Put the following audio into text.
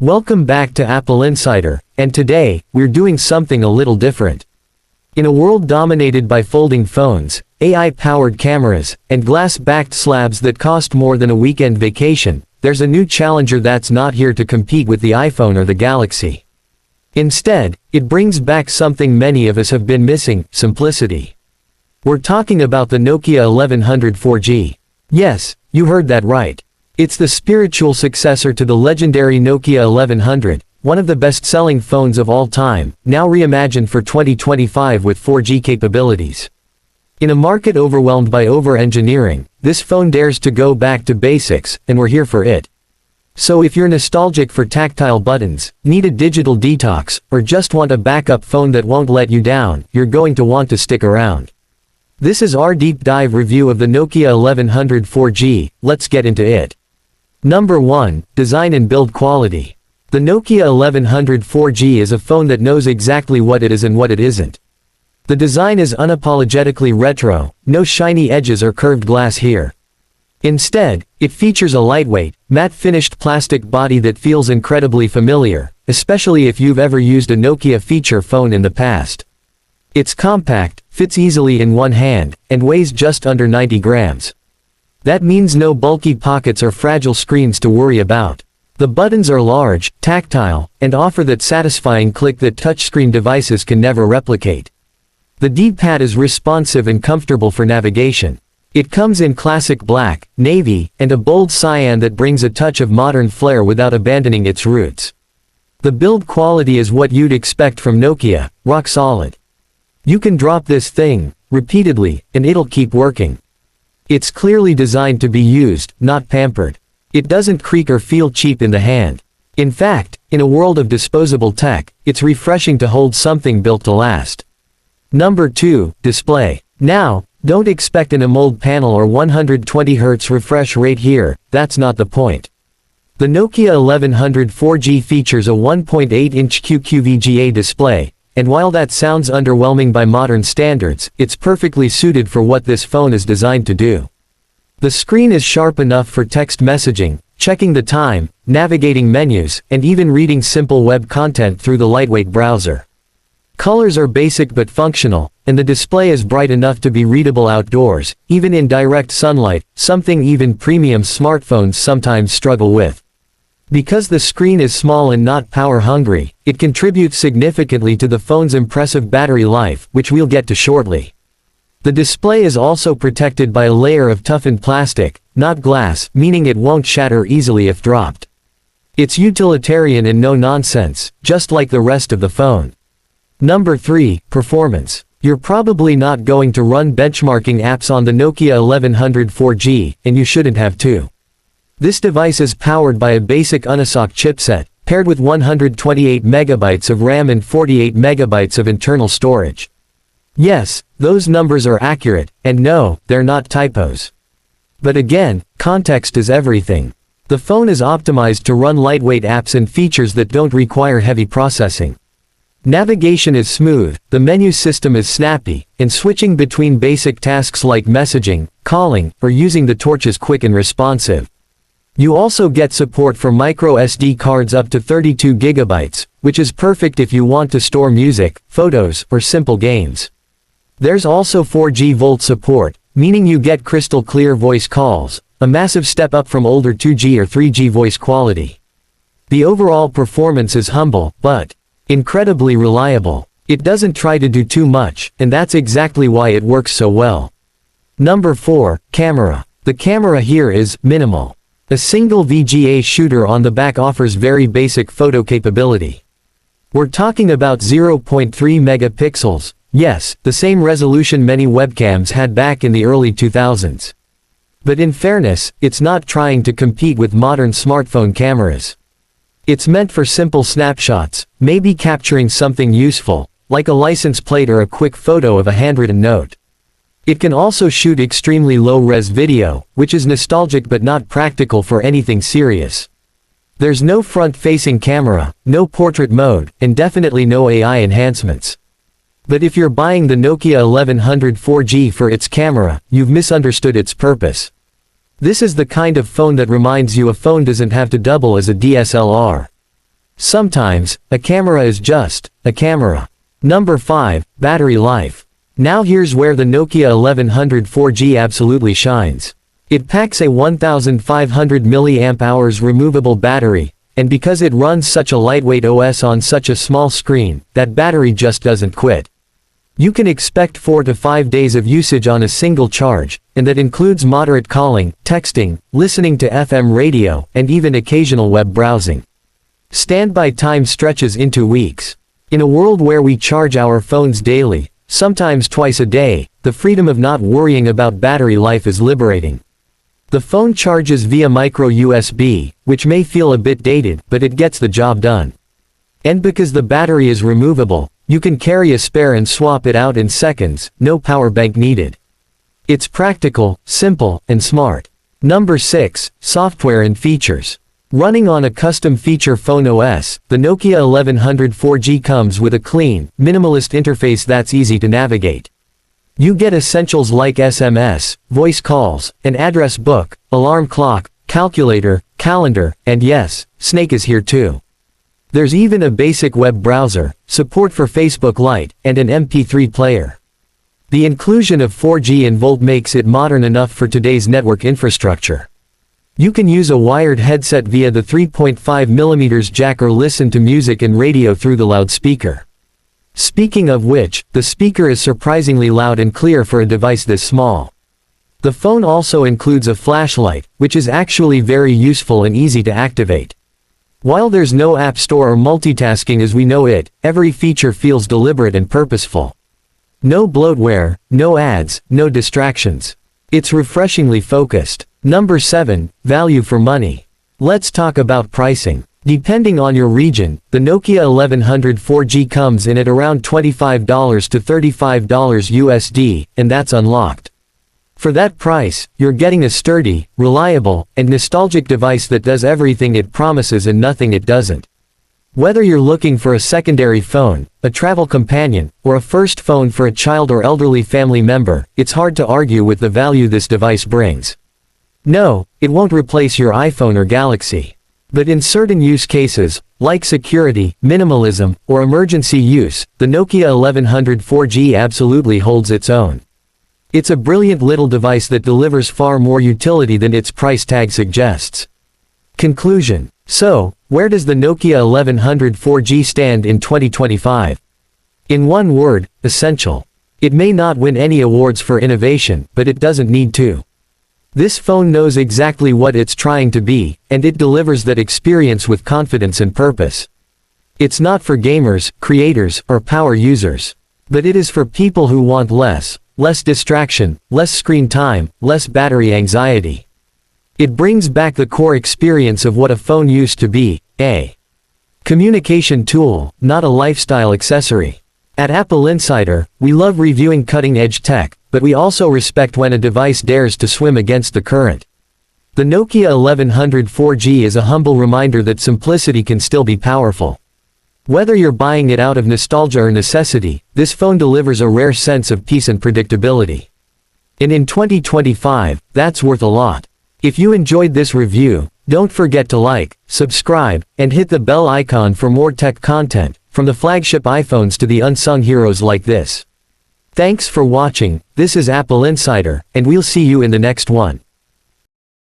Welcome back to Apple Insider, and today, we're doing something a little different. In a world dominated by folding phones, AI-powered cameras, and glass-backed slabs that cost more than a weekend vacation, there's a new challenger that's not here to compete with the iPhone or the Galaxy. Instead, it brings back something many of us have been missing: simplicity. We're talking about the Nokia 1100 4G. Yes, you heard that right. It's the spiritual successor to the legendary Nokia 1100, one of the best-selling phones of all time, now reimagined for 2025 with 4G capabilities. In a market overwhelmed by over-engineering, this phone dares to go back to basics, and we're here for it. So if you're nostalgic for tactile buttons, need a digital detox, or just want a backup phone that won't let you down, you're going to want to stick around. This is our deep dive review of the Nokia 1100 4G, let's get into it. Number 1, Design and Build Quality. The Nokia 1100 4G is a phone that knows exactly what it is and what it isn't. The design is unapologetically retro, no shiny edges or curved glass here. Instead, it features a lightweight, matte-finished plastic body that feels incredibly familiar, especially if you've ever used a Nokia feature phone in the past. It's compact, fits easily in one hand, and weighs just under 90 grams. That means no bulky pockets or fragile screens to worry about. The buttons are large, tactile, and offer that satisfying click that touchscreen devices can never replicate. The D-pad is responsive and comfortable for navigation. It comes in classic black, navy, and a bold cyan that brings a touch of modern flair without abandoning its roots. The build quality is what you'd expect from Nokia, rock solid. You can drop this thing repeatedly, and it'll keep working. It's clearly designed to be used, not pampered. It doesn't creak or feel cheap in the hand. In fact, in a world of disposable tech, it's refreshing to hold something built to last. Number 2, Display. Now, don't expect an AMOLED panel or 120Hz refresh rate here, that's not the point. The Nokia 1100 4G features a 1.8-inch QQVGA display, and while that sounds underwhelming by modern standards, it's perfectly suited for what this phone is designed to do. The screen is sharp enough for text messaging, checking the time, navigating menus, and even reading simple web content through the lightweight browser. Colors are basic but functional, and the display is bright enough to be readable outdoors, even in direct sunlight, something even premium smartphones sometimes struggle with. Because the screen is small and not power-hungry, it contributes significantly to the phone's impressive battery life, which we'll get to shortly. The display is also protected by a layer of toughened plastic, not glass, meaning it won't shatter easily if dropped. It's utilitarian and no nonsense, just like the rest of the phone. Number 3, Performance. You're probably not going to run benchmarking apps on the Nokia 1100 4G, and you shouldn't have to. This device is powered by a basic Unisoc chipset, paired with 128 MB of RAM and 48 MB of internal storage. Yes, those numbers are accurate, and no, they're not typos. But again, context is everything. The phone is optimized to run lightweight apps and features that don't require heavy processing. Navigation is smooth, the menu system is snappy, and switching between basic tasks like messaging, calling, or using the torch is quick and responsive. You also get support for micro SD cards up to 32 GB, which is perfect if you want to store music, photos, or simple games. There's also 4G Volt support, meaning you get crystal clear voice calls, a massive step up from older 2G or 3G voice quality. The overall performance is humble, but incredibly reliable. It doesn't try to do too much, and that's exactly why it works so well. Number 4, Camera. The camera here is minimal. A single VGA shooter on the back offers very basic photo capability. We're talking about 0.3 megapixels, yes, the same resolution many webcams had back in the early 2000s. But in fairness, it's not trying to compete with modern smartphone cameras. It's meant for simple snapshots, maybe capturing something useful, like a license plate or a quick photo of a handwritten note. It can also shoot extremely low-res video, which is nostalgic but not practical for anything serious. There's no front-facing camera, no portrait mode, and definitely no AI enhancements. But if you're buying the Nokia 1100 4G for its camera, you've misunderstood its purpose. This is the kind of phone that reminds you a phone doesn't have to double as a DSLR. Sometimes, a camera is just a camera. Number 5, battery life. Now here's where the Nokia 1100 4G absolutely shines. It packs a 1500 mAh removable battery, and because it runs such a lightweight OS on such a small screen, that battery just doesn't quit. You can expect 4 to 5 days of usage on a single charge, and that includes moderate calling, texting, listening to FM radio, and even occasional web browsing. Standby time stretches into weeks. In a world where we charge our phones daily, sometimes twice a day, the freedom of not worrying about battery life is liberating. The phone charges via micro USB, which may feel a bit dated, but it gets the job done. And because the battery is removable, you can carry a spare and swap it out in seconds, no power bank needed. It's practical, simple, and smart. Number 6, software and features. Running on a custom feature phone OS, the Nokia 1100 4G comes with a clean, minimalist interface that's easy to navigate. You get essentials like SMS, voice calls, an address book, alarm clock, calculator, calendar, and yes, Snake is here too. There's even a basic web browser, support for Facebook Lite, and an MP3 player. The inclusion of 4G and Volt makes it modern enough for today's network infrastructure. You can use a wired headset via the 3.5mm jack or listen to music and radio through the loudspeaker. Speaking of which, the speaker is surprisingly loud and clear for a device this small. The phone also includes a flashlight, which is actually very useful and easy to activate. While there's no app store or multitasking as we know it, every feature feels deliberate and purposeful. No bloatware, no ads, no distractions. It's refreshingly focused. Number 7, value for money. Let's talk about pricing. Depending on your region, the Nokia 1100 4G comes in at around $25 to $35 USD, and that's unlocked. For that price, you're getting a sturdy, reliable, and nostalgic device that does everything it promises and nothing it doesn't. Whether you're looking for a secondary phone, a travel companion, or a first phone for a child or elderly family member, it's hard to argue with the value this device brings. No, it won't replace your iPhone or Galaxy. But in certain use cases, like security, minimalism, or emergency use, the Nokia 1100 4G absolutely holds its own. It's a brilliant little device that delivers far more utility than its price tag suggests. Conclusion. So, where does the Nokia 1100 4G stand in 2025? In one word, essential. It may not win any awards for innovation, but it doesn't need to. This phone knows exactly what it's trying to be, and it delivers that experience with confidence and purpose. It's not for gamers, creators, or power users. But it is for people who want less distraction, less screen time, less battery anxiety. It brings back the core experience of what a phone used to be, a communication tool, not a lifestyle accessory. At Apple Insider, we love reviewing cutting-edge tech, but we also respect when a device dares to swim against the current. The Nokia 1100 4G is a humble reminder that simplicity can still be powerful. Whether you're buying it out of nostalgia or necessity, this phone delivers a rare sense of peace and predictability. And in 2025, that's worth a lot. If you enjoyed this review, don't forget to like, subscribe, and hit the bell icon for more tech content, from the flagship iPhones to the unsung heroes like this. Thanks for watching. This is Apple Insider, and we'll see you in the next one.